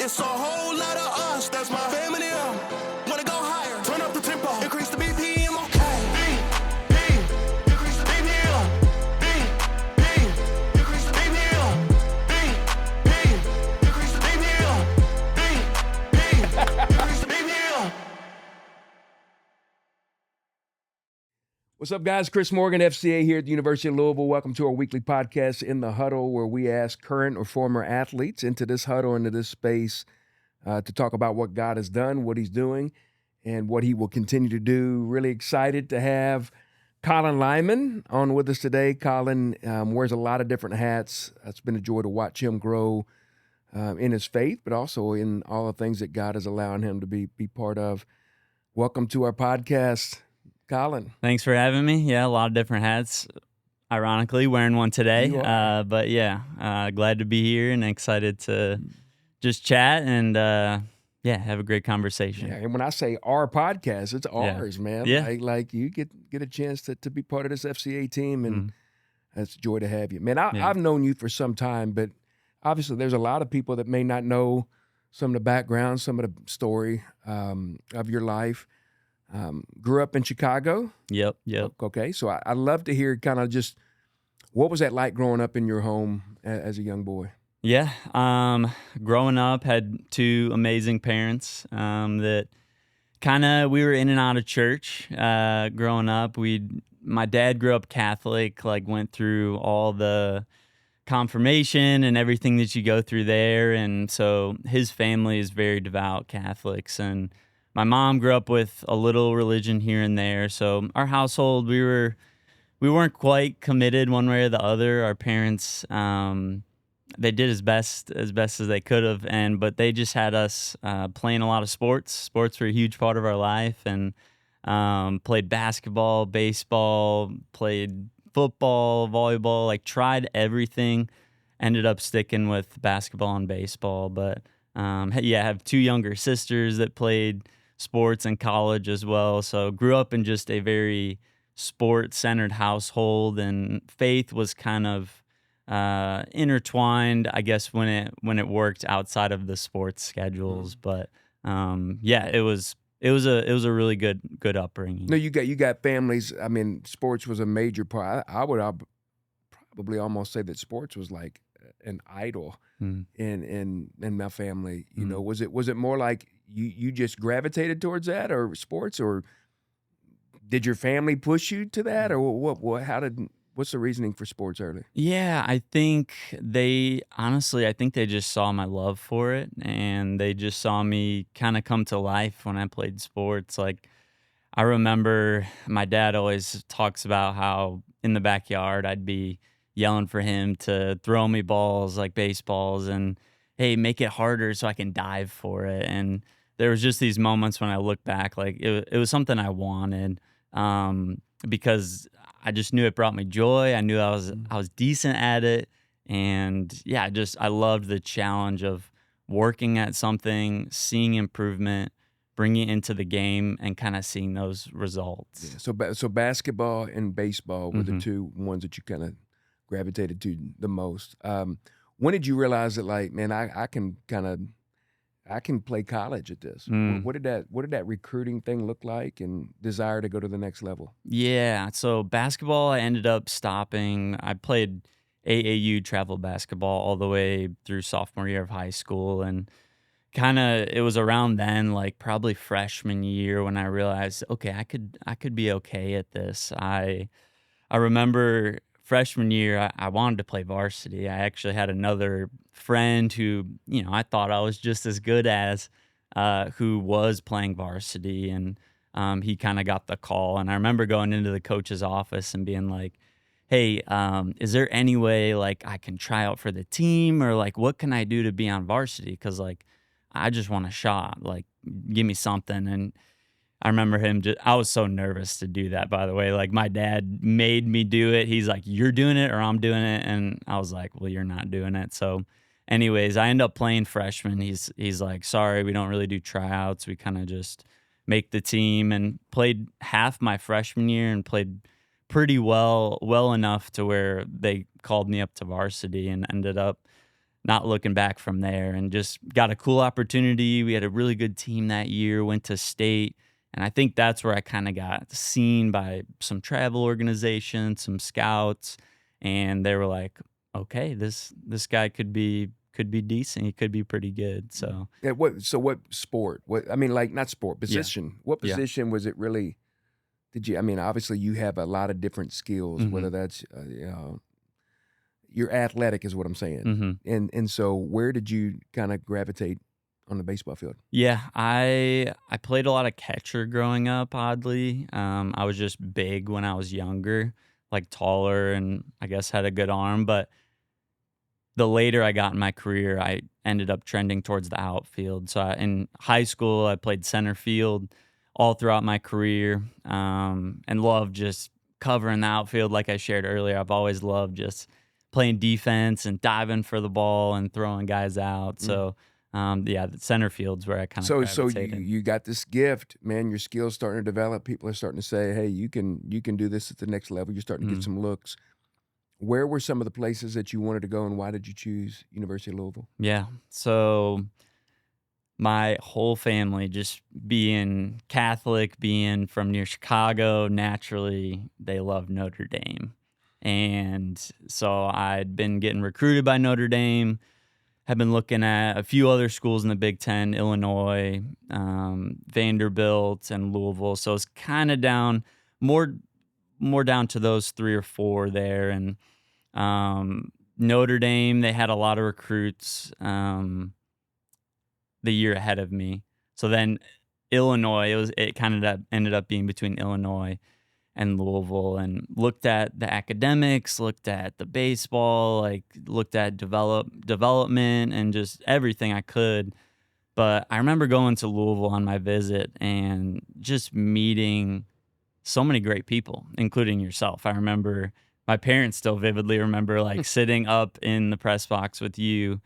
It's a whole lot of us, that's my family. Wanna go higher, turn up the tempo, increase the BPM, okay. Increase the BPM. Increase the BPM. Increase the BPM. Increase the BPM. What's up, guys? Chris Morgan, FCA here at the University of Louisville. Welcome to our weekly podcast, In the Huddle, where we ask current or former athletes into this huddle, into this space, to talk about what God has done, what he's doing, and what he will continue to do. Really excited to have Colin Lyman on with us today. Colin wears a lot of different hats. It's been a joy to watch him grow in his faith, but also in all the things that God is allowing him to be part of. Welcome to our podcast, Colin. Thanks for having me. Yeah, a lot of different hats. Ironically, wearing one today. You are. But yeah, glad to be here and excited to just chat and have a great conversation. Yeah, and when I say our podcast, it's ours, man. Yeah. Like you get a chance to be part of this FCA team, and it's a joy to have you. Man, I've known you for some time, but obviously there's a lot of people that may not know some of the background, some of the story of your life. Grew up in Chicago. Yep. Okay, so I'd love to hear kind of just what was that like growing up in your home as a young boy? Yeah. Growing up, had two amazing parents that we were in and out of church growing up. My dad grew up Catholic, went through all the confirmation and everything that you go through there. And so his family is very devout Catholics, and my mom grew up with a little religion here and there. So our household, we weren't quite committed one way or the other. Our parents, they did as best as they could have, but they just had us playing a lot of sports. Sports were a huge part of our life, and played basketball, baseball, played football, volleyball, tried everything. Ended up sticking with basketball and baseball, but I have two younger sisters that played sports in college as well. So grew up in just a very sport-centered household, and faith was kind of intertwined, I guess, when it worked outside of the sports schedules. But it was a really good upbringing. No, you got families. I mean, sports was a major part. I would probably almost say that sports was like an idol in my family. You know, was it more like you just gravitated towards that, or sports, or did your family push you to that, or what? What's the reasoning for sports early? Yeah, I think they just saw my love for it, and they just saw me kind of come to life when I played sports. I remember my dad always talks about how in the backyard I'd be yelling for him to throw me balls like baseballs and, hey, make it harder so I can dive for it. And there was just these moments when I look back, it was something I wanted, because I just knew it brought me joy. I knew I was decent at it. And I loved the challenge of working at something, seeing improvement, bringing it into the game, and kind of seeing those results. Yeah, so basketball and baseball were the two ones that you kind of gravitated to the most. When did you realize that, man, I can play college at this? What did that recruiting thing look like, and desire to go to the next level? Yeah, so basketball, I ended up stopping. I played AAU travel basketball all the way through sophomore year of high school, and it was around then, probably freshman year, when I realized, okay, I could be okay at this. I remember freshman year, I wanted to play varsity. I actually had another friend who, I thought I was just as good as, who was playing varsity, and he kind of got the call. And I remember going into the coach's office and being like, hey, is there any way I can try out for the team, or what can I do to be on varsity? Because I just want a shot, give me something. And I remember I was so nervous to do that, by the way. My dad made me do it. He's like, you're doing it or I'm doing it. And I was like, well, you're not doing it. So anyways, I end up playing freshman. He's like, sorry, we don't really do tryouts. We kind of just make the team, and played half my freshman year and played pretty well enough to where they called me up to varsity, and ended up not looking back from there, and just got a cool opportunity. We had a really good team that year, went to state. And I think that's where I kind of got seen by some travel organizations, some scouts, and they were like, okay, this guy could be decent. He could be pretty good. So Yeah, what sport? What I mean, like not sport, yeah. position. What Yeah. position was it really? Did you? I mean, obviously you have a lot of different skills. Whether that's you're athletic is what I'm saying. And so where did you kind of gravitate on the baseball field? Yeah, I played a lot of catcher growing up, oddly. I was just big when I was younger, like taller, and I guess had a good arm. But the later I got in my career, I ended up trending towards the outfield. So in high school, I played center field all throughout my career, and loved just covering the outfield. Like I shared earlier, I've always loved just playing defense and diving for the ball and throwing guys out. So yeah, the center field's where I kind of So gravitated. you got this gift, man. Your skills starting to develop. People are starting to say, "Hey, you can do this at the next level." You're starting to get some looks. Where were some of the places that you wanted to go, and why did you choose University of Louisville? Yeah. So my whole family, just being Catholic, being from near Chicago, naturally they love Notre Dame. And so I'd been getting recruited by Notre Dame, have been looking at a few other schools in the Big Ten, Illinois, Vanderbilt, and Louisville. So it's kind of down more down to those 3 or 4 there. And Notre Dame, they had a lot of recruits the year ahead of me. So then Illinois, it kind of ended up being between Illinois and Louisville, and looked at the academics, looked at the baseball, like looked at development and just everything I could. But I remember going to Louisville on my visit and just meeting so many great people, including yourself. I remember my parents still vividly remember like sitting up in the press box with you,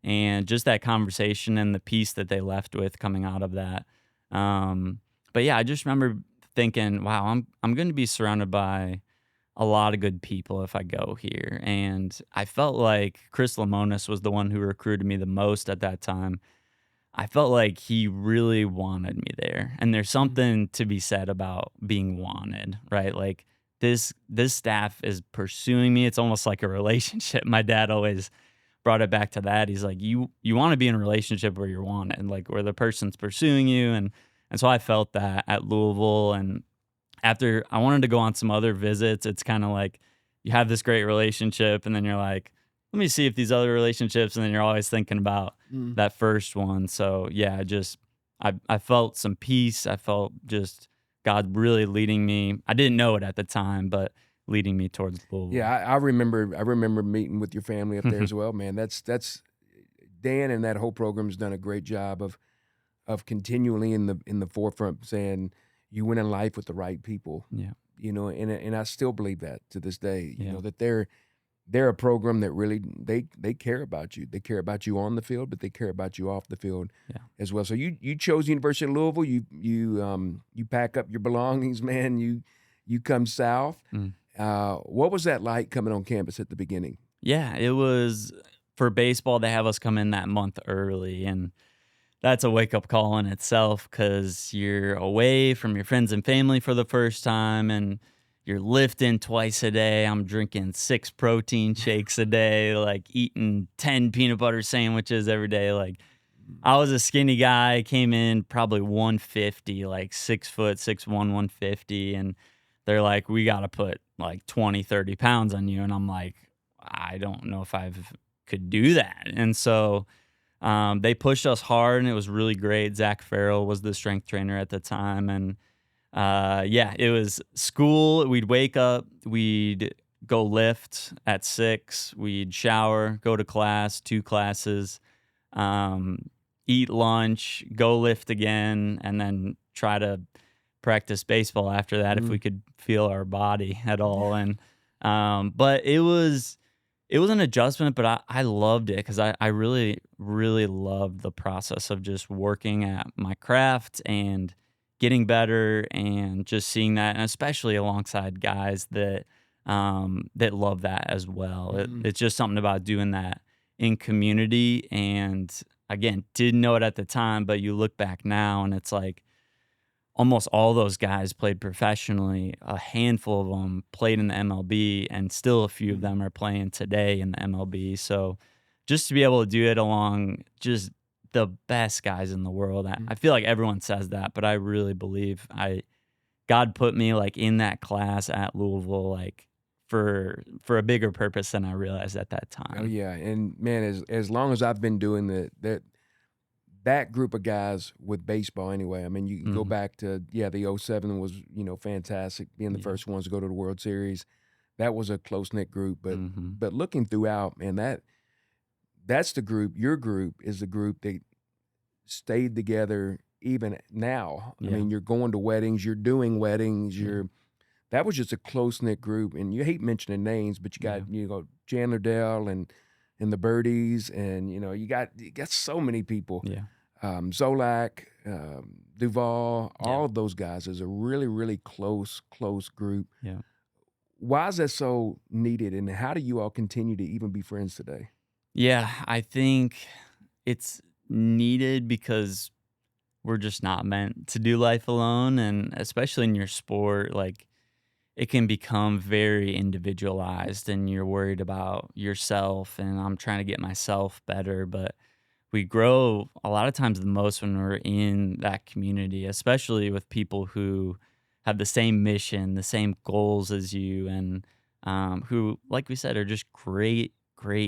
and just that conversation and the peace that they left with coming out of that. But yeah, I just remember thinking, wow, I'm going to be surrounded by a lot of good people if I go here. And I felt like Chris Lamonis was the one who recruited me the most at that time. I felt like he really wanted me there. And there's something to be said about being wanted, right? Like this staff is pursuing me. It's almost like a relationship. My dad always brought it back to that. He's like, you want to be in a relationship where you're wanted, like where the person's pursuing you. And so I felt that at Louisville. And after I wanted to go on some other visits, it's kind of like you have this great relationship and then you're like, let me see if these other relationships, and then you're always thinking about that first one. So yeah, I felt some peace. I felt just God really leading me. I didn't know it at the time, but leading me towards Louisville. Yeah, I remember meeting with your family up there as well, man. That's Dan and that whole program's done a great job of continually in the forefront saying you win in life with the right people. Yeah. You know, and I still believe that to this day. You Yeah. know, that they're a program that really they care about you. They care about you on the field, but they care about you off the field as well. So you chose University of Louisville. You pack up your belongings, man. You come south. What was that like coming on campus at the beginning? Yeah, it was, for baseball, they have us come in that month early, and that's a wake-up call in itself because you're away from your friends and family for the first time, and you're lifting twice a day. I'm drinking 6 protein shakes a day, like eating 10 peanut butter sandwiches every day. Like, I was a skinny guy, came in probably 150, like 6 foot, 6'1", 150, and they're like, we got to put like 20, 30 pounds on you. And I'm like, I don't know if I could do that. And so they pushed us hard, and it was really great. Zach Farrell was the strength trainer at the time. And yeah, it was school. We'd wake up, we'd go lift at 6, we'd shower, go to class, 2 classes, eat lunch, go lift again, and then try to practice baseball after that if we could feel our body at all. And but it was an adjustment, but I loved it because I really, really loved the process of just working at my craft and getting better, and just seeing that, and especially alongside guys that love that as well. It's just something about doing that in community. And again, didn't know it at the time, but you look back now and it's like almost all those guys played professionally. A handful of them played in the MLB, and still a few of them are playing today in the MLB. So just to be able to do it along just the best guys in the world, I feel like everyone says that, but I really believe God put me like in that class at Louisville, like for a bigger purpose than I realized at that Oh time. yeah, and man, as long as I've been doing that group of guys with baseball anyway. I mean, you can go Mhm. back to the '07 was fantastic, being the Yeah. first ones to go to the World Series. That was a close knit group, but Mhm. looking throughout, man, that's the group. Your group is the group that stayed together even now. I Yeah. mean, you're going to weddings, you're doing weddings, Yeah. that was just a close knit group. And you hate mentioning names, but you Yeah. got Chandler Dell and the Birdies, and you got so many people. Yeah. Zolak, Duval, Yeah. all of those guys is a really, really close group. Yeah. Why is that so needed, and how do you all continue to even be friends today? Yeah, I think it's needed because we're just not meant to do life alone, and especially in your sport, like it can become very individualized and you're worried about yourself and I'm trying to get myself better, but we grow a lot of times the most when we're in that community, especially with people who have the same mission, the same goals as you, and who, like we said, are just great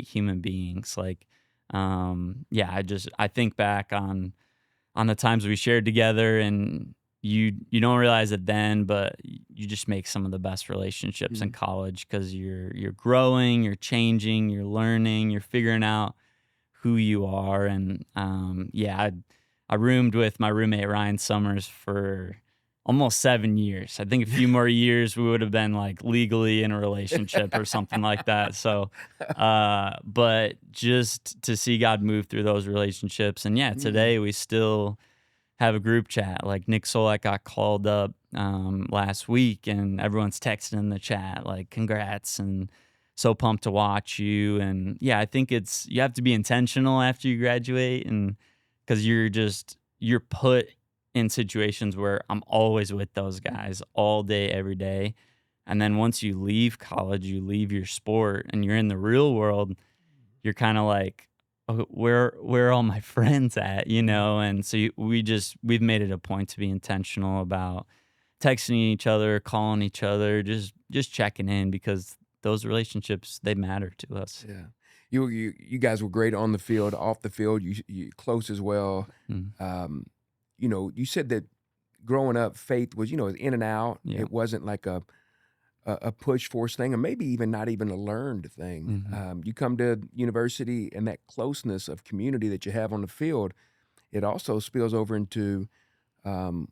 human beings. Like, yeah, I think back on the times we shared together, and you don't realize it then, but you just make some of the best relationships in Mhm. college because you're growing, you're changing, you're learning, you're figuring out who you are. And yeah, I roomed with my roommate Ryan Summers for almost 7 years. I think a few more years we would have been like legally in a relationship or something like that. So but just to see God move through those relationships. And yeah, Mhm. today we still have a group chat. Like Nick Solak got called up last week, and everyone's texting in the chat like congrats and so pumped to watch you. And yeah, I think you have to be intentional after you graduate, and because you're put in situations where I'm always with those guys all day every day. And then once you leave college, you leave your sport and you're in the real world, you're kind of like, "Oh, where are all my friends at?" And so we've made it a point to be intentional about texting each other, calling each other, just checking in, because those relationships, they matter to us. Yeah. You guys were great on the field, off the field. You close as well. Mm. Um, you said that growing up, faith was in and out. Yeah. It wasn't like a push force thing, or maybe even not even a learned thing. Mhm. You come to university, and that closeness of community that you have on the field, it also spills over into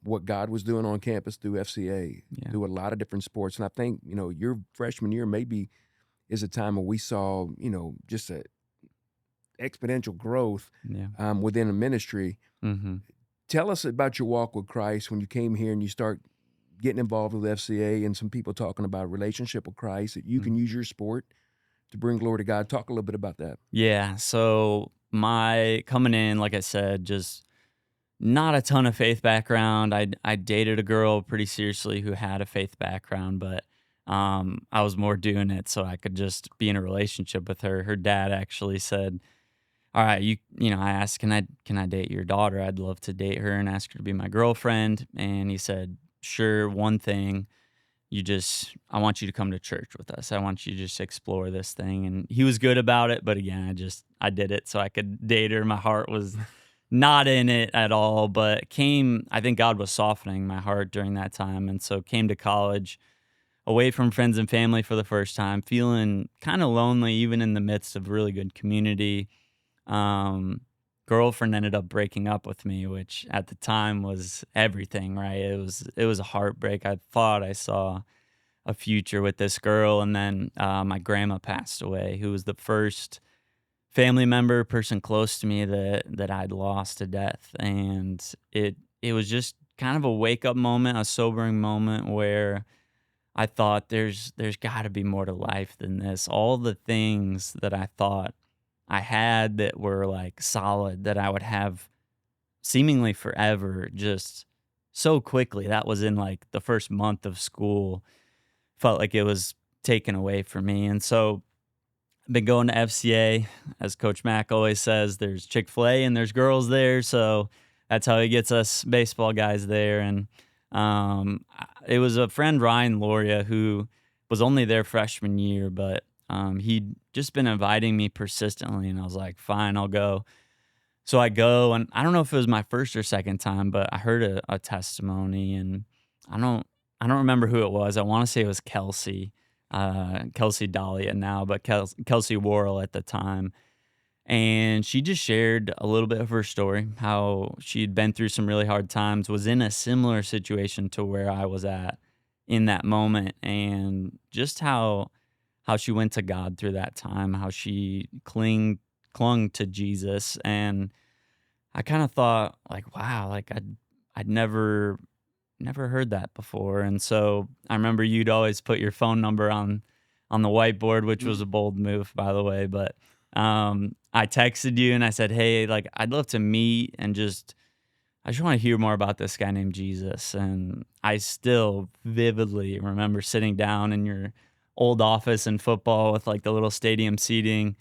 what God was doing on campus through FCA, Yeah. through a lot of different sports. And I think your freshman year maybe is a time where we saw just a exponential growth Yeah. within a ministry. Mhm. Tell us about your walk with Christ when you came here and you start getting involved with FCA, and some people talking about relationship with Christ, that you Mm. can use your sport to bring glory to God. Talk a little bit about that. Yeah, so my coming in, like I said, just not a ton of faith background. I dated a girl pretty seriously who had a faith background, but I was more doing it so I could just be in a relationship with her. Her dad actually said, "All right, I asked, can I date your daughter? I'd love to date her and ask her to be my girlfriend." And he said, "Sure, one thing, I want you to come to church with us. I want you to just explore this thing." And he was good about it, but again, I did it so I could date her. My heart was not in it at all, but I think God was softening my heart during that time. And so came to college away from friends and family for the first time, feeling kind of lonely, even in the midst of really good community. Um, Girlfriend ended up breaking up with me, which at the time was everything, right? It was a heartbreak. I thought I saw a future with this girl, and then my grandma passed away, who was the first family member, person close to me that I'd lost to death. And it was just kind of a wake up moment, a sobering moment where I thought there's got to be more to life than this. All the things that I thought I had that were like solid that I would have seemingly forever, just so quickly. That was in like the first month of school. Felt like it was taken away from me. And so I've been going to FCA. As Coach Mack always says, there's Chick-fil-A and there's girls there. So that's how he gets us baseball guys there. And it was a friend, Ryan Loria, who was only there freshman year, but he'd just been inviting me persistently. And I was like, fine, I'll go. So I go, and I don't know if it was my first or second time, but I heard a testimony, and I don't I don't remember who it was. I want to say it was Kelsey Dahlia now, but Kelsey Worrell at the time. And she just shared a little bit of her story, how she'd been through some really hard times, was in a similar situation to where I was at in that moment, and just how she went to God through that time, how she clung to Jesus. And I kind of thought like, wow, like I'd never heard that before. And so I remember you'd always put your phone number on the whiteboard, which was a bold move, by the way. But I texted you and I said, hey, like I'd love to meet and I just want to hear more about this guy named Jesus. And I still vividly remember sitting down in your old office in football with like the little stadium seating,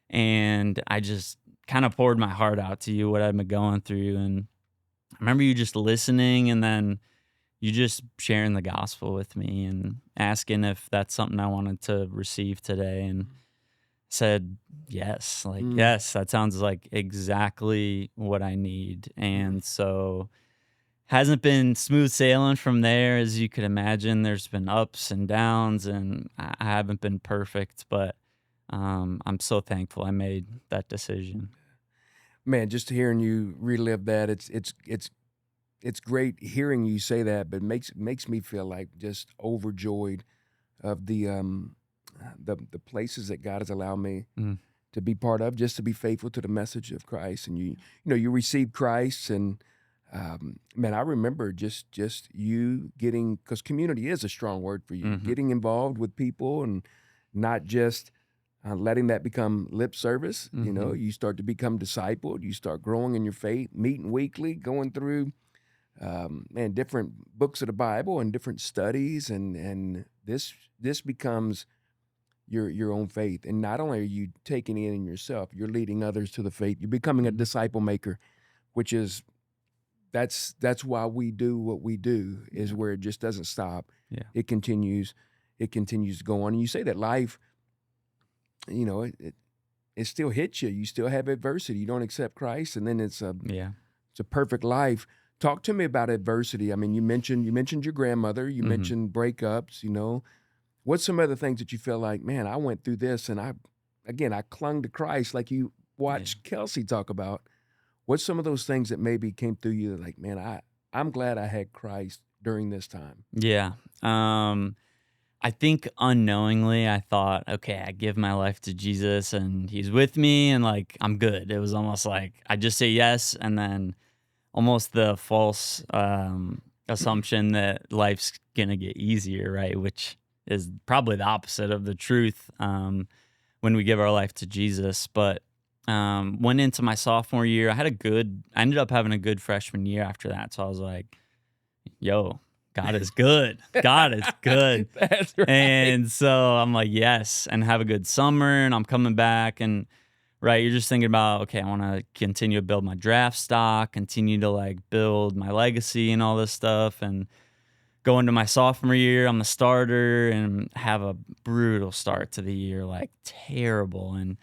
and I just kind of poured my heart out to you, what I'd been going through. And I remember you just listening, and then you just sharing the gospel with me and asking if that's something I wanted to receive today. And said, yes, like, yes, that sounds like exactly what I need. And so hasn't been smooth sailing from there, as you could imagine. There's been ups and downs, and I haven't been perfect, but I'm so thankful I made that decision. Man, just hearing you relive that, it's great hearing you say that, but makes me feel like just overjoyed of the places that God has allowed me Mm. to be part of, just to be faithful to the message of Christ. And you received Christ, and man, I remember just you getting, because community is a strong word for you, Mhm. getting involved with people and not just letting that become lip service. Mhm. You start to become discipled. You start growing in your faith, meeting weekly, going through man, different books of the Bible and different studies, and this becomes your own faith. And not only are you taking it in yourself, you're leading others to the faith. You're becoming a Mhm. disciple maker, which is that's why we do what we do, is Yeah. where it just doesn't stop. Yeah. It continues to go on. And you say that life, it still hits you. You still have adversity. You don't accept Christ, and then it's a Yeah. perfect life. Talk to me about adversity. I mean, you mentioned your grandmother. You Mhm. mentioned breakups. What's some other things that you feel like, man, I went through this, and I clung to Christ, like you Yeah. watched Kelsey talk about. What's some of those things that maybe came through you, like, man, I'm glad I had Christ during this time. Yeah. I think unknowingly I thought, okay, I give my life to Jesus and he's with me and like I'm good. It was almost like I just say yes, and then almost the false assumption that life's gonna get easier, right? Which is probably the opposite of the truth when we give our life to Jesus. But went into my sophomore year. I ended up having a good freshman year after that. So I was like, yo, God is good. God is good. That's right. And so I'm like, yes, and have a good summer. And I'm coming back. And right, you're just thinking about, okay, I want to continue to build my draft stock, continue to like build my legacy and all this stuff. And go into my sophomore year, I'm a starter and have a brutal start to the year, like terrible. And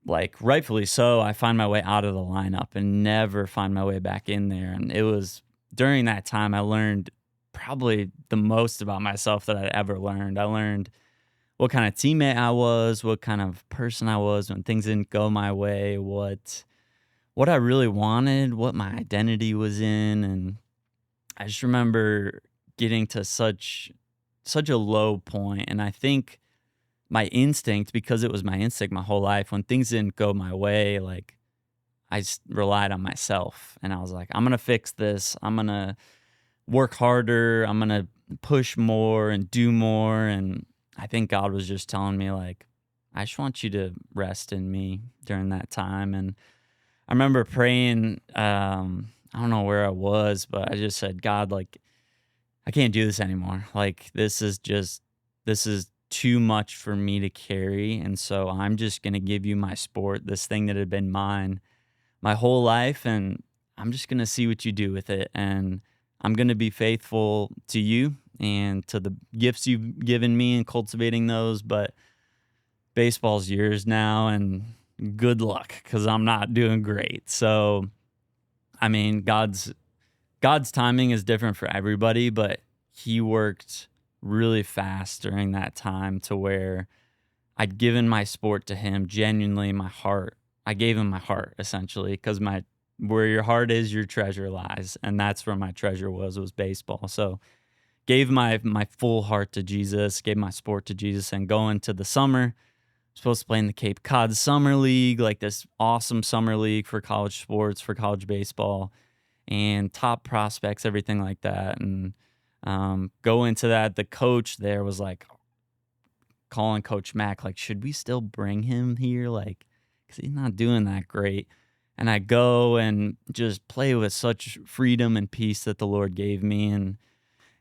like rightfully so, I find my way out of the lineup and never find my way back in there. And it was during that time I learned probably the most about myself that I'd ever learned. I learned what kind of teammate I was, what kind of person I was when things didn't go my way, what I really wanted, what my identity was in. And I just remember getting to such a low point. And I think my instinct, because it was my instinct my whole life, when things didn't go my way, like relied on myself. And I was like, I'm gonna fix this. I'm gonna work harder. I'm gonna push more and do more. And I think God was just telling me like, I just want you to rest in me during that time. And I remember praying, I don't know where I was, but I just said, God, like, I can't do this anymore. Like, this is too much for me to carry. And so I'm just going to give you my sport, this thing that had been mine my whole life. And I'm just going to see what you do with it. And I'm going to be faithful to you and to the gifts you've given me and cultivating those. But baseball's yours now, and good luck, because I'm not doing great. So, I mean, God's timing is different for everybody, but he worked really fast during that time to where I'd given my sport to him, genuinely my heart. I gave him my heart, essentially, because where your heart is, your treasure lies, and that's where my treasure was baseball. So gave my full heart to Jesus, gave my sport to Jesus, and going to the summer, supposed to play in the Cape Cod Summer League, like this awesome summer league for college sports, for college baseball, and top prospects, everything like that. And go into that, the coach there was like calling Coach Mack, like, should we still bring him here? Like, because he's not doing that great. And I go and just play with such freedom and peace that the Lord gave me, and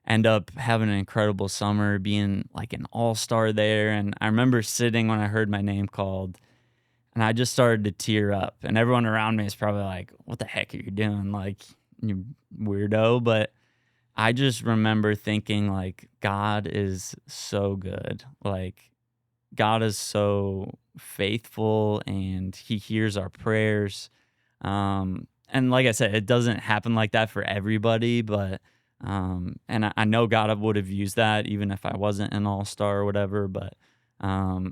end up having an incredible summer, being like an all-star there. And I remember sitting when I heard my name called, and I just started to tear up. And everyone around me is probably like, what the heck are you doing? Like, you weirdo. But I just remember thinking, like, God is so good. Like, God is so faithful, and he hears our prayers. And like I said, it doesn't happen like that for everybody, but and I know God would have used that even if I wasn't an all-star or whatever. But I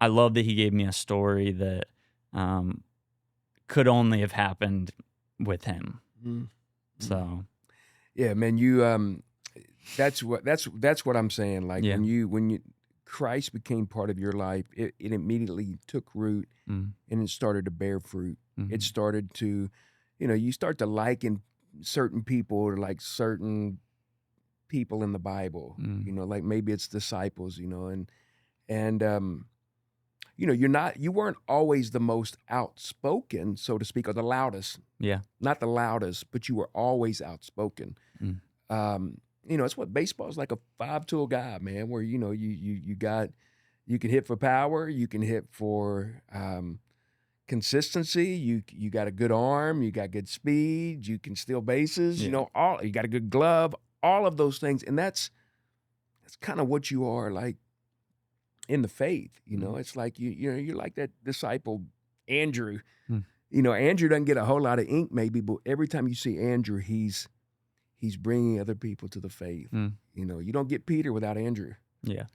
love that he gave me a story that could only have happened with him. Mm. So Yeah, man, that's what I'm saying. Like, Yeah. when you Christ became part of your life, it immediately took root, mm, and it started to bear fruit. mhm. It started to, you start to liken certain people to like certain people in the Bible. Mm. Like maybe it's disciples. And you weren't always the most outspoken, so to speak, or the loudest. Yeah. Not the loudest, but you were always outspoken. Mm. It's what baseball is, like a five-tool guy, man, where you can hit for power, you can hit for consistency, you got a good arm, you got good speed, you can steal bases, Yeah. you got a good glove, all of those things. And that's kind of what you are, like, in the faith. It's like you're like that disciple Andrew. Mm. Andrew doesn't get a whole lot of ink maybe, but every time you see Andrew, he's bringing other people to the faith. Mm. You don't get Peter without Andrew. Yeah.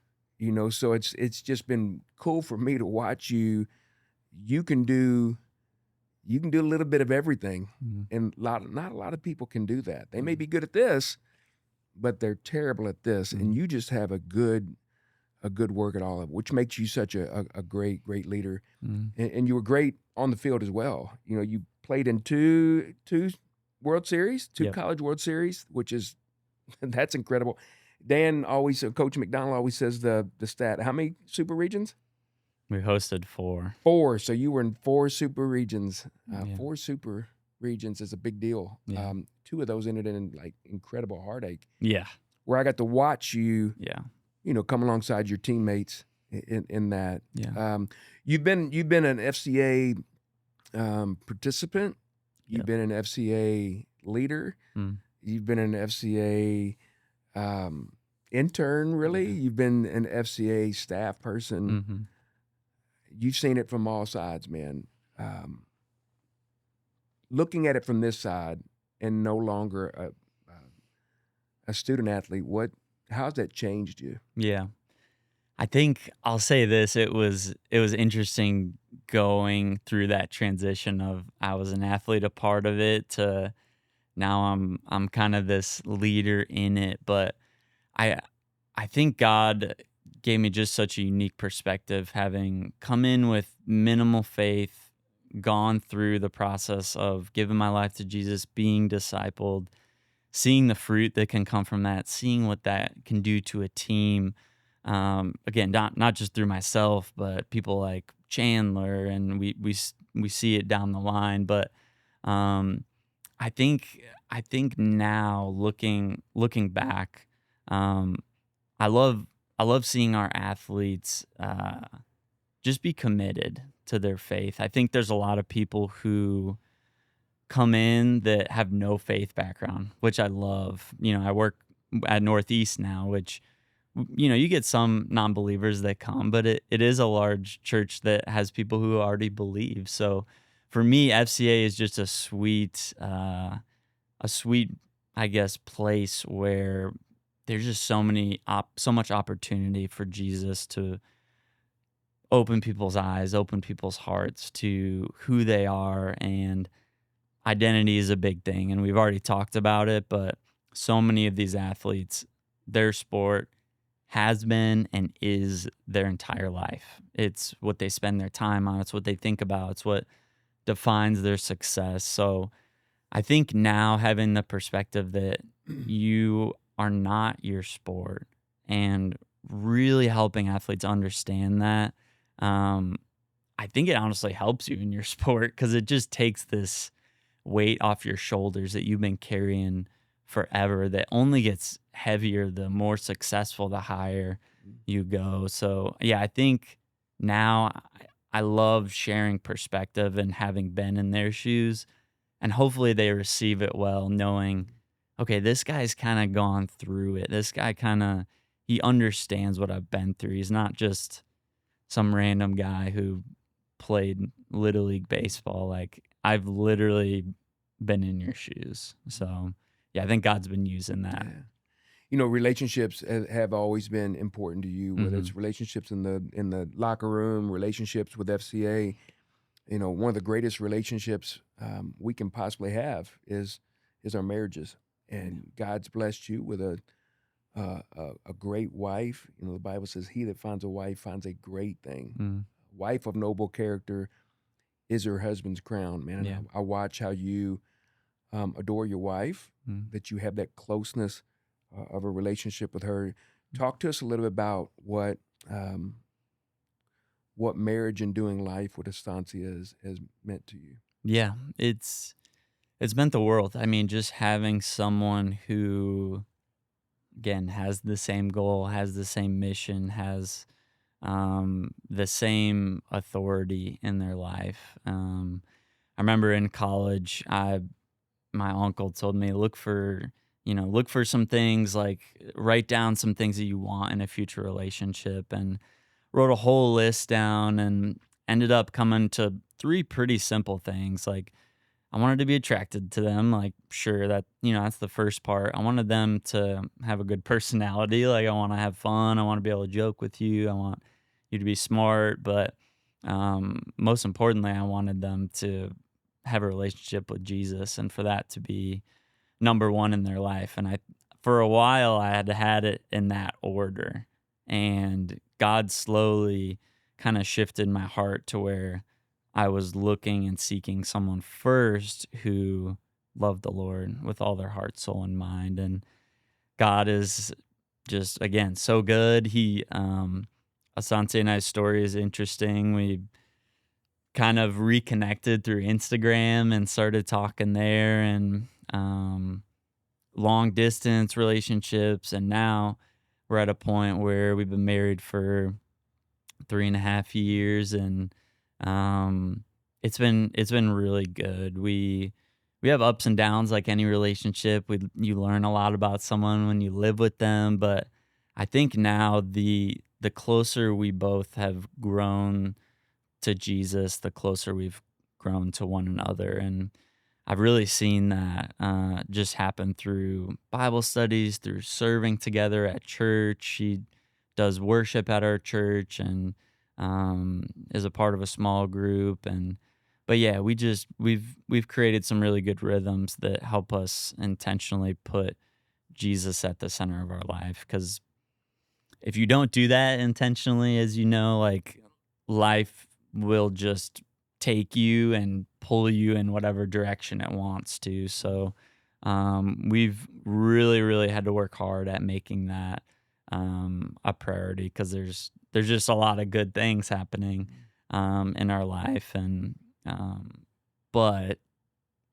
So it's just been cool for me to watch you. You can do a little bit of everything, Mm. and not a lot of people can do that. They may be good at this, but they're terrible at this, and you just have a good work at all of it, which makes you such a great leader. Mm. And you were great on the field as well. You played in two World Series, two Yep. College World Series, which is that's incredible. Coach McDonald always says the stat. How many super regions? We hosted 4. 4. So you were in 4 super regions. Yeah. 4 super regions is a big deal. Yeah. 2 of those ended in like incredible heartache, Yeah. where I got to watch you, Yeah. come alongside your teammates in that. Yeah. You've been an FCA participant. You've Yep. been an FCA leader. Mm. You've been an FCA intern, really. Yeah. You've been an FCA staff person. Mm-hmm. You've seen it from all sides, man. Looking at it from this side and no longer a student athlete, how's that changed you? Yeah. I think I'll say this, it was interesting going through that transition of I was an athlete, a part of it, to now I'm kind of this leader in it. But I think God gave me just such a unique perspective, having come in with minimal faith, gone through the process of giving my life to Jesus, being discipled, seeing the fruit that can come from that, seeing what that can do to a team. again, not just through myself, but people like Chandler, and we see it down the line. But um, I think now looking back, um, I love seeing our athletes just be committed to their faith. I think there's a lot of people who come in that have no faith background, which I love. I work at Northeast now, which you get some non-believers that come, but it is a large church that has people who already believe. So for me, FCA is just a sweet, I guess, place where there's just so much opportunity for Jesus to open people's eyes, open people's hearts to who they are. And identity is a big thing. And we've already talked about it, but so many of these athletes, their sport has been and is their entire life. It's what they spend their time on. It's what they think about. It's what defines their success. So I think now having the perspective that you are not your sport and really helping athletes understand that, I think it honestly helps you in your sport because it just takes this weight off your shoulders that you've been carrying forever that only gets heavier the more successful, the higher you go. So, yeah, I think now I love sharing perspective and having been in their shoes, and hopefully they receive it well, knowing, okay, this guy's kind of gone through it. This guy he understands what I've been through. He's not just some random guy who played Little League baseball. Like, I've literally been in your shoes. So, yeah, I think God's been using that. Relationships have always been important to you, whether it's relationships in the locker room, relationships with FCA. One of the greatest relationships we can possibly have is our marriages, and God's blessed you with a great wife. The Bible says, "He that finds a wife finds a great thing." Wife of noble character is her husband's crown, man. Yeah. And I watch how you adore your wife, that you have that closeness of a relationship with her. Talk to us a little bit about what marriage and doing life with Estancia has meant to you. Yeah, it's meant the world. I mean, just having someone who, again, has the same goal, has the same mission, has the same authority in their life. I remember in college, my uncle told me look for some things, like write down some things that you want in a future relationship, and wrote a whole list down and ended up coming to 3 pretty simple things. Like, I wanted to be attracted to them. Like, sure, that's the first part. I wanted them to have a good personality. Like, I want to have fun. I want to be able to joke with you. I want you to be smart. But most importantly, I wanted them to have a relationship with Jesus, and for that to be number one in their life. And for a while, I had it in that order. And God slowly kind of shifted my heart to where I was looking and seeking someone first who loved the Lord with all their heart, soul, and mind. And God is just, again, so good. Asante and I's story is interesting. We kind of reconnected through Instagram and started talking there, and long distance relationships. And now we're at a point where we've been married for 3.5 years, and it's been really good. We have ups and downs like any relationship. You learn a lot about someone when you live with them, but I think now the closer we both have grown to Jesus, the closer we've grown to one another. And I've really seen that just happen through Bible studies, through serving together at church. She does worship at our church and is a part of a small group. But yeah, we've created some really good rhythms that help us intentionally put Jesus at the center of our life. Because if you don't do that intentionally, as you know, like, life will just take you and pull you in whatever direction it wants to. So we've really, really had to work hard at making that a priority, because there's just a lot of good things happening in our life, and but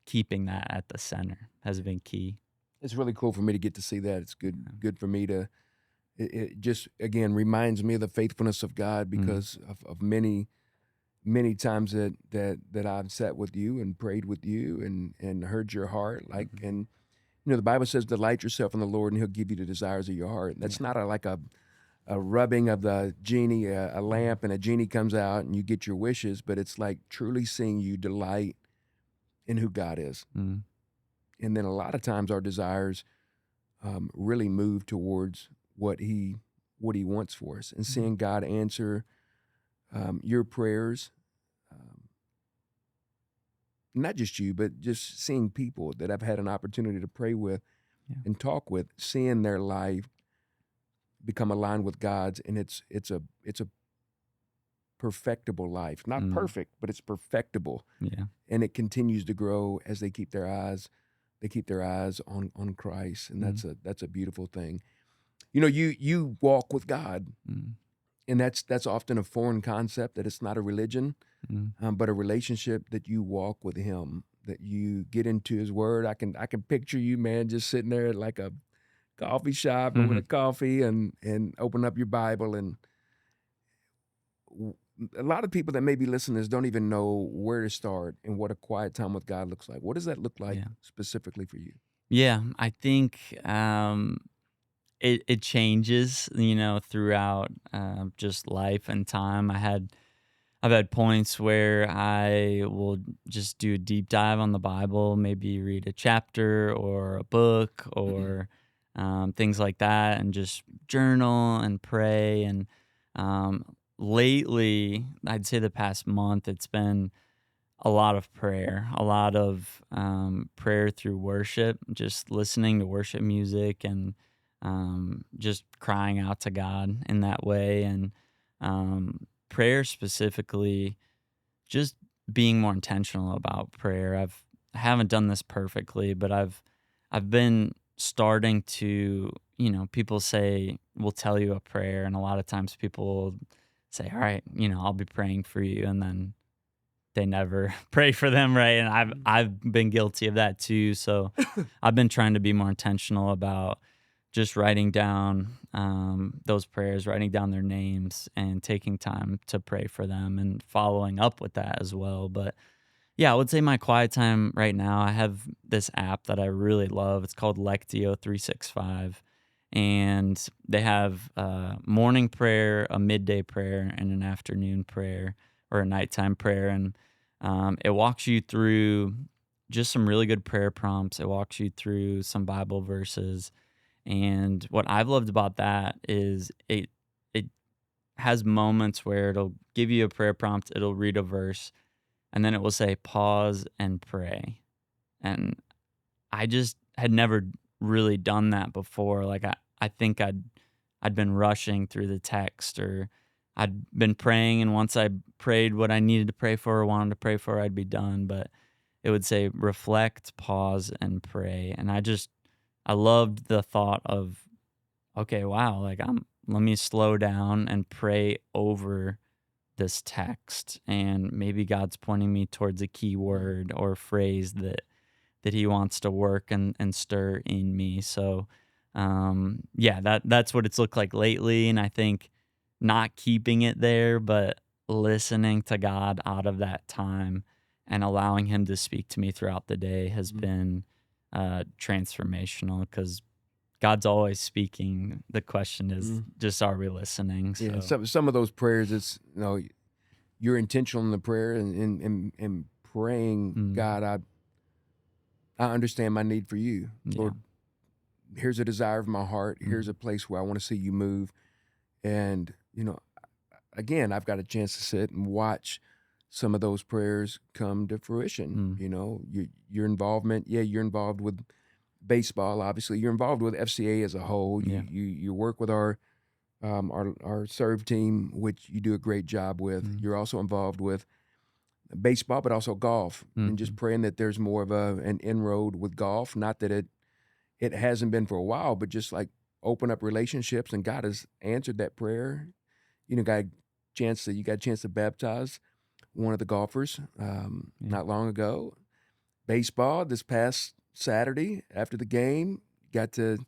keeping that at the center has been key. It's really cool for me to get to see that. It's good for me to. It just again reminds me of the faithfulness of God, because of many times that I've sat with you and prayed with you and heard your heart, like, and the Bible says, delight yourself in the Lord and He'll give you the desires of your heart. That's not like a rubbing of the genie, a lamp, and a genie comes out and you get your wishes, but it's like truly seeing you delight in who God is. Mm. And then a lot of times our desires really move towards what he wants for us, and seeing God answer your prayers, not just you, but just seeing people that I've had an opportunity to pray with and talk with, seeing their life become aligned with God's, and it's a perfectible life, not perfect, but it's perfectible. Yeah. And it continues to grow as they keep their eyes on Christ, and that's a beautiful thing. You walk with God, and that's often a foreign concept, that it's not a religion, but a relationship, that you walk with Him, that you get into His Word. I can picture you, man, just sitting there at like a coffee shop or with a coffee and open up your Bible. And a lot of people that may be listeners don't even know where to start and what a quiet time with God looks like. What does that look like specifically for you? Yeah, I think it changes, throughout just life and time. I've had points where I will just do a deep dive on the Bible, maybe read a chapter or a book or things like that, and just journal and pray. And lately, I'd say the past month, it's been a lot of prayer, a lot of prayer through worship, just listening to worship music, and just crying out to God in that way. And prayer specifically, just being more intentional about prayer. I haven't done this perfectly, but I've been starting to, people say, we'll tell you a prayer, and a lot of times people will say, all right, I'll be praying for you, and then they never pray for them, right? And I've been guilty of that too. So I've been trying to be more intentional about just writing down those prayers, writing down their names, and taking time to pray for them, and following up with that as well. But yeah, I would say my quiet time right now, I have this app that I really love. It's called Lectio 365. And they have a morning prayer, a midday prayer, and an afternoon prayer, or a nighttime prayer. And it walks you through just some really good prayer prompts. It walks you through some Bible verses. And what I've loved about that is it has moments where it'll give you a prayer prompt, it'll read a verse, and then it will say pause and pray. And I just had never really done that before. Like I think I'd been rushing through the text, or I'd been praying, and once I prayed what I needed to pray for or wanted to pray for, I'd be done. But it would say reflect, pause, and pray. And I loved the thought of, okay, wow, like let me slow down and pray over this text, and maybe God's pointing me towards a key word or phrase that He wants to work and stir in me. So that's what it's looked like lately. And I think not keeping it there, but listening to God out of that time and allowing Him to speak to me throughout the day has been transformational, because God's always speaking. The question is just, are we listening? So. Yeah, some of those prayers, it's you're intentional in the prayer and praying, God, I understand my need for you. Lord, here's a desire of my heart. Here's a place where I want to see you move. And, again, I've got a chance to sit and watch some of those prayers come to fruition. Your involvement, you're involved with baseball, obviously. You're involved with FCA as a whole. You work with our serve team, which you do a great job with. You're also involved with baseball, but also golf, and just praying that there's more of an inroad with golf. Not that it hasn't been for a while, but just like open up relationships, and God has answered that prayer. You got a chance to baptize one of the golfers not long ago. Baseball this past Saturday after the game, got to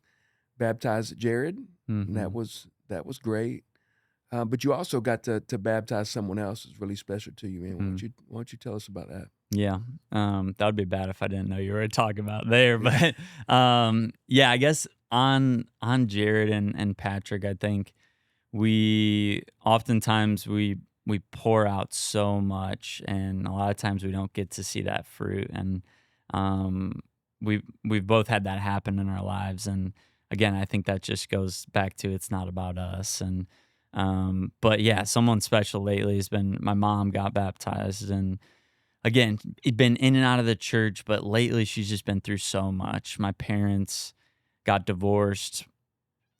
baptize Jared, and that was great. But you also got to baptize someone else who's really special to you, man. Why don't you tell us about that? Yeah. That would be bad if I didn't know you were talking about there. But yeah, I guess on Jared and Patrick, I think we oftentimes we pour out so much, and a lot of times we don't get to see that fruit. And we've both had that happen in our lives. And again, I think that just goes back to it's not about us. And but yeah, someone special lately has been my mom got baptized, and again, been in and out of the church, but lately she's just been through so much. My parents got divorced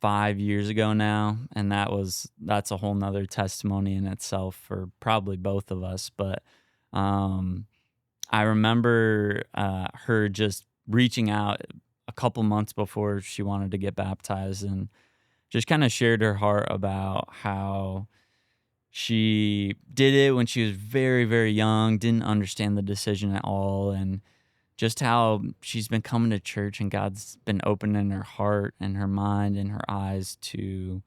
5 years ago now, and that's a whole nother testimony in itself for probably both of us. But I remember her just reaching out a couple months before she wanted to get baptized, and just kind of shared her heart about how she did it when she was very, very young, didn't understand the decision at all, and just how she's been coming to church and God's been opening her heart and her mind and her eyes to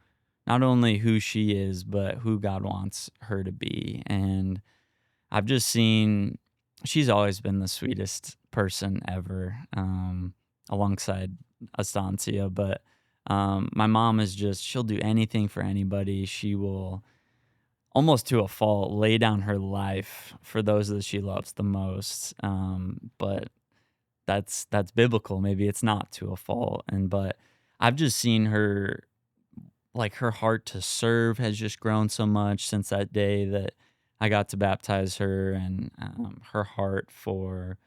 not only who she is, but who God wants her to be. And I've just seen she's always been the sweetest person ever, alongside Estancia. But my mom is she'll do anything for anybody. She will, almost to a fault, lay down her life for those that she loves the most. But that's biblical. Maybe it's not to a fault. But I've just seen her, like, her heart to serve has just grown so much since that day that I got to baptize her, and her heart for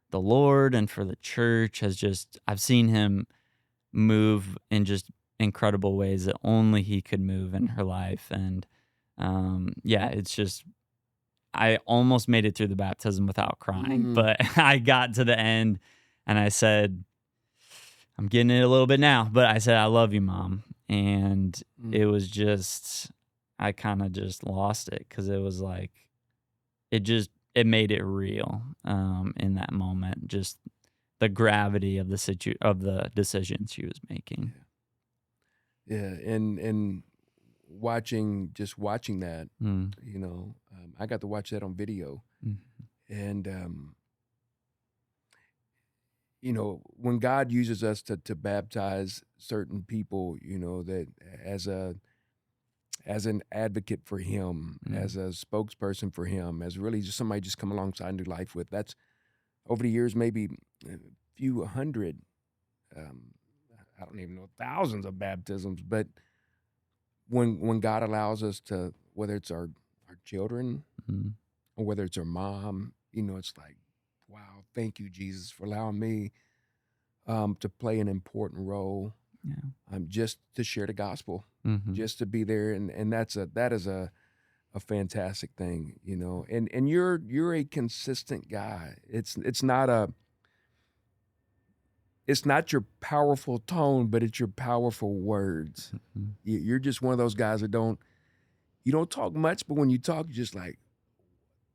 the Lord and for the church I've seen him move in just incredible ways that only he could move in her life. And yeah, it's just, I almost made it through the baptism without crying, but I got to the end and I said, I'm getting it a little bit now, but I said, I love you, Mom. And it was just, I kind of just lost it, because it was like, it made it real in that moment, just the gravity of the decision she was making. Yeah, and watching that, I got to watch that on video, and when God uses us to baptize certain people, that as an advocate for Him, as a spokesperson for Him, as really just somebody just come alongside and do life with. That's over the years, maybe a few hundred, I don't even know, thousands of baptisms. But when God allows us to, whether it's our children or whether it's our mom, it's like, wow, thank you, Jesus, for allowing me to play an important role, just to share the gospel, just to be there, and that is a fantastic thing, and you're a consistent guy. It's not your powerful tone, but it's your powerful words. You're just one of those guys that you don't talk much, but when you talk, you're just like,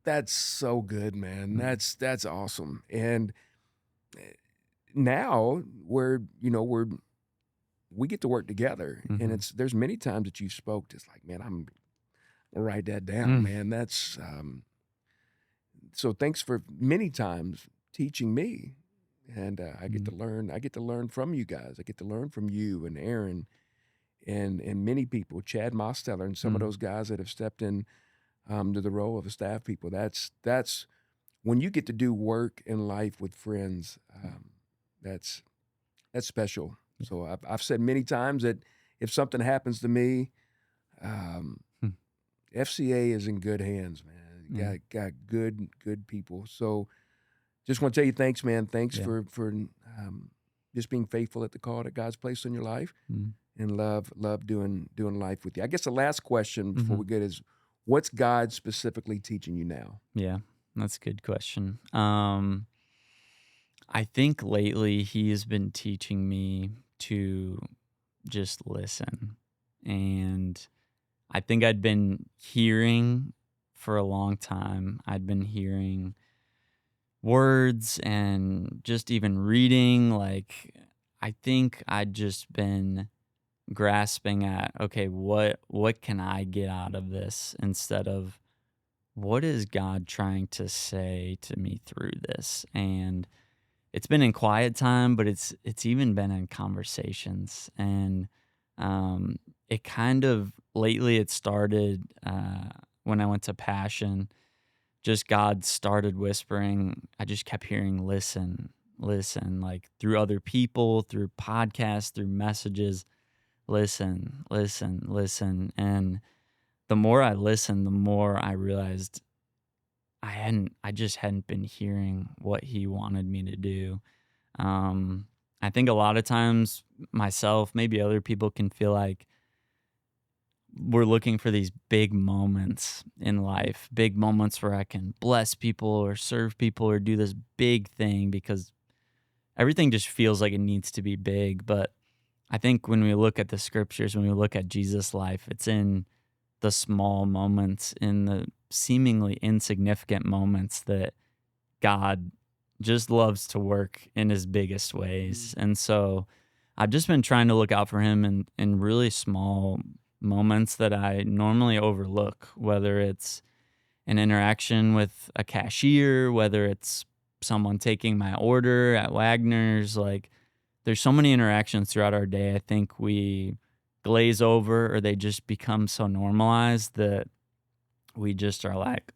that's so good, man. That's awesome. And now we get to work together, and there's many times that you spoke, just like, man, I'm gonna write that down, man. That's so thanks for many times teaching me, and I get to learn. I get to learn from you guys. I get to learn from you and Aaron, and many people, Chad Mosteller, and some of those guys that have stepped in to the role of the staff people. That's when you get to do work in life with friends. That's special. So I've said many times that if something happens to me, FCA is in good hands, man. Got good people. So just want to tell you thanks, man. Thanks for just being faithful at the call that God's placed in your life, and love doing life with you. I guess the last question before we get is, what's God specifically teaching you now? Yeah, that's a good question. I think lately He has been teaching me to just listen. And I think I'd been hearing for a long time. I'd been hearing words and just even reading. Like, I think I'd just been grasping at, okay, what can I get out of this, instead of what is God trying to say to me through this. And it's been in quiet time, but it's even been in conversations. And it kind of lately, it started when I went to Passion. Just God started whispering. I just kept hearing, listen, listen, like through other people, through podcasts, through messages. Listen, listen, listen. And the more I listened, the more I realized I just hadn't been hearing what he wanted me to do. I think a lot of times myself, maybe other people, can feel like we're looking for these big moments in life, big moments where I can bless people or serve people or do this big thing, because everything just feels like it needs to be big. But I think when we look at the scriptures, when we look at Jesus' life, it's in the small moments, in the seemingly insignificant moments, that God just loves to work in his biggest ways. And so I've just been trying to look out for him in really small moments that I normally overlook, whether it's an interaction with a cashier, whether it's someone taking my order at Wagner's. Like, there's so many interactions throughout our day. I think we glaze over, or they just become so normalized that we just are like,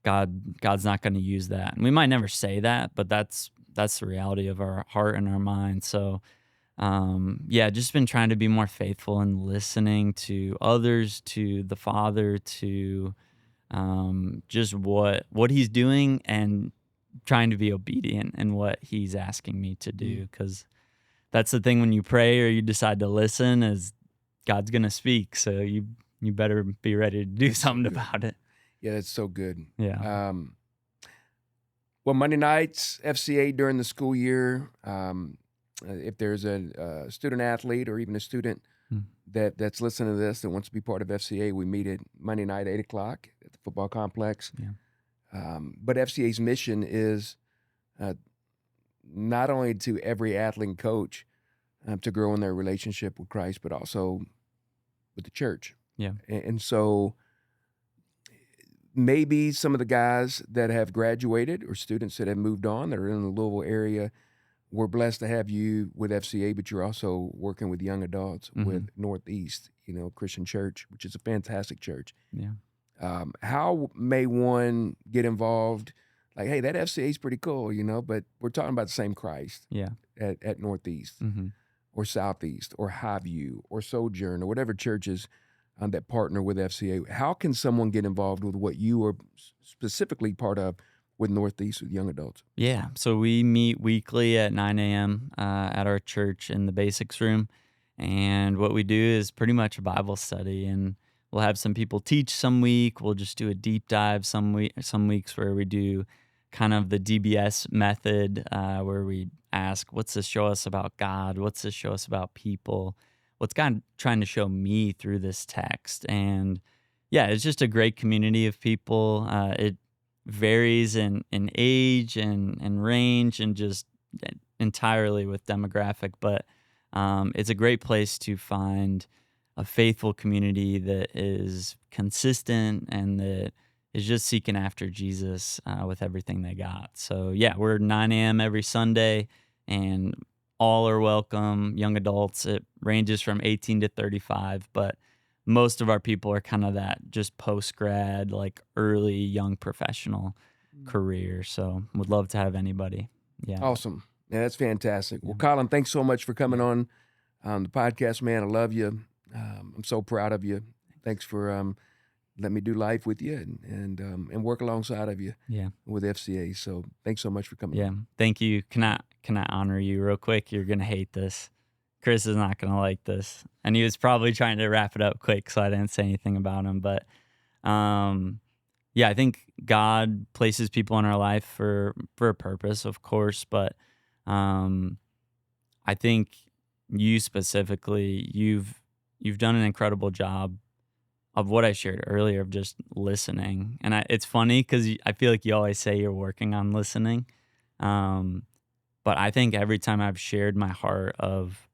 God's not going to use that. And we might never say that, but that's the reality of our heart and our mind. So just been trying to be more faithful in listening to others, to the Father, to just what he's doing, and trying to be obedient in what he's asking me to do. Because that's the thing, when you pray or you decide to listen, is God's going to speak. So you better be ready to do something about it. Yeah, that's so good. Yeah. Well, Monday nights, FCA during the school year, if there's a student athlete or even a student that's listening to this that wants to be part of FCA, we meet at Monday night, 8 o'clock at the football complex. Yeah. But FCA's mission is not only to every athlete and coach to grow in their relationship with Christ, but also with the church. Yeah. And so maybe some of the guys that have graduated or students that have moved on that are in the Louisville area, we're blessed to have you with FCA, but you're also working with young adults with Northeast, Christian Church, which is a fantastic church. Yeah. How may one get involved? Like, hey, that FCA is pretty cool, but we're talking about the same Christ. Yeah. At Northeast or Southeast or Highview or Sojourn or whatever churches that partner with FCA. How can someone get involved with what you are specifically part of with Northeast with young adults? Yeah. So we meet weekly at 9 a.m. At our church in the basics room. And what we do is pretty much a Bible study. And we'll have some people teach some week. We'll just do a deep dive some weeks where we do kind of the DBS method, where we ask, what's this show us about God? What's this show us about people? What's God trying to show me through this text? And yeah, it's just a great community of people. It varies in age and range, and just entirely with demographic, but it's a great place to find a faithful community that is consistent and that is just seeking after Jesus with everything they got. So yeah, we're 9 a.m. every Sunday, and all are welcome. Young adults, it ranges from 18 to 35, but most of our people are kind of that just post-grad, like early young professional career. So would love to have anybody. Yeah. Awesome. Yeah, that's fantastic. Well, Colin, thanks so much for coming on the podcast, man. I love you. I'm so proud of you. Thanks for letting me do life with you and work alongside of you with FCA. So thanks so much for coming on. Thank you. Can I honor you real quick? You're going to hate this. Chris is not going to like this. And he was probably trying to wrap it up quick, so I didn't say anything about him. But I think God places people in our life for a purpose, of course. But I think you specifically, you've done an incredible job of what I shared earlier of just listening. And it's funny because I feel like you always say you're working on listening. Um, but I think every time I've shared my heart of,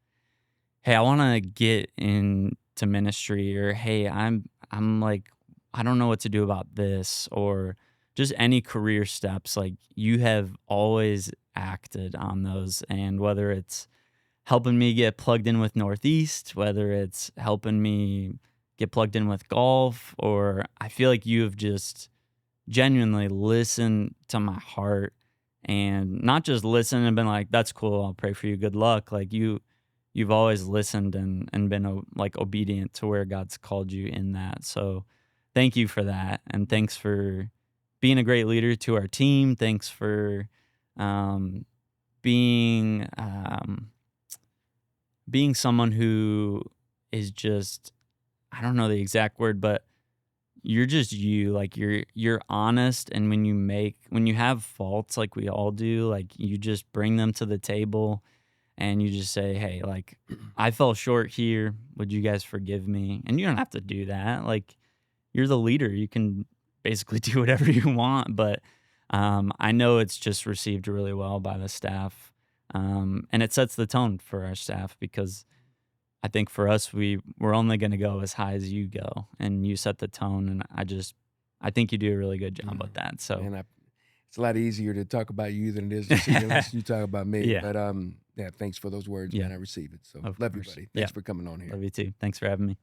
hey, I want to get into ministry, or hey, I'm like, I don't know what to do about this, or just any career steps, like you have always acted on those. And whether it's helping me get plugged in with Northeast, whether it's helping me get plugged in with golf, or I feel like you have just genuinely listened to my heart, and not just listened and been like, that's cool, I'll pray for you, good luck. Like you've always listened and been like obedient to where God's called you in that. So thank you for that. And thanks for being a great leader to our team. Thanks for being being someone who is just, I don't know the exact word, but you're just you. Like you're honest, and when you have faults, like we all do, like you just bring them to the table and you just say, hey, like I fell short here, would you guys forgive me? And you don't have to do that. Like you're the leader, you can basically do whatever you want. But I know it's just received really well by the staff, and it sets the tone for our staff, because I think for us, we're only going to go as high as you go, and you set the tone. And I think you do a really good job with that. So, And it's a lot easier to talk about you than it is to see you talk about me. Yeah. But yeah, thanks for those words, Yeah. man. I receive it. So Of love you, course. buddy. Yeah. Thanks for coming on here. Love you too. Thanks for having me.